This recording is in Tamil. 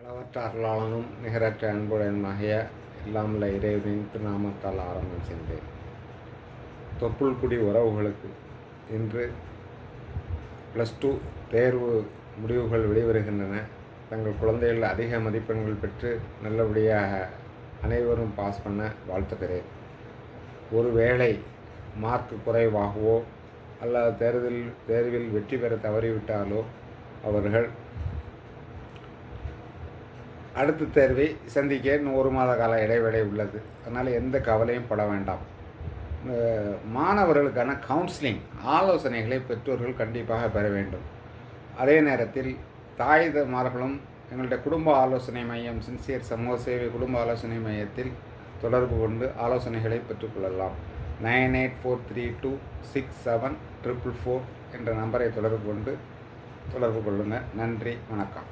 அளவற்ற அருளாளனும் நிகரற்ற அன்புடனுமாகிய எல்லாமல்ல இறைவனின் திருநாமத்தால் ஆரம்பம் செய்தேன். தொப்புள்குடி உறவுகளுக்கு இன்று +2 தேர்வு முடிவுகள் வெளிவருகின்றன. தங்கள் குழந்தைகள் அதிக மதிப்பெண்கள் பெற்று நல்லபடியாக அனைவரும் பாஸ் பண்ண வாழ்த்துக்கிறேன். ஒருவேளை மார்க் குறைவாகவோ அல்லது தேர்வில் வெற்றி பெற தவறிவிட்டாலோ அவர்கள் அடுத்த தேர்வை சந்திக்க இன்னும் 1 மாத கால இடைவேளை உள்ளது. அதனால் எந்த கவலையும் பட வேண்டாம். மாணவர்களுக்கான கவுன்சிலிங் ஆலோசனைகளை பெற்றோர்கள் கண்டிப்பாக பெற வேண்டும். அதே நேரத்தில் தாய்மார்களும் எங்களுடைய குடும்ப ஆலோசனை மையம் சின்சியர் சமூக சேவை குடும்ப ஆலோசனை மையத்தில் தொடர்பு கொண்டு ஆலோசனைகளை பெற்றுக்கொள்ளலாம். 9843267444 என்ற நம்பரை தொடர்பு கொள்ளுங்கள். நன்றி, வணக்கம்.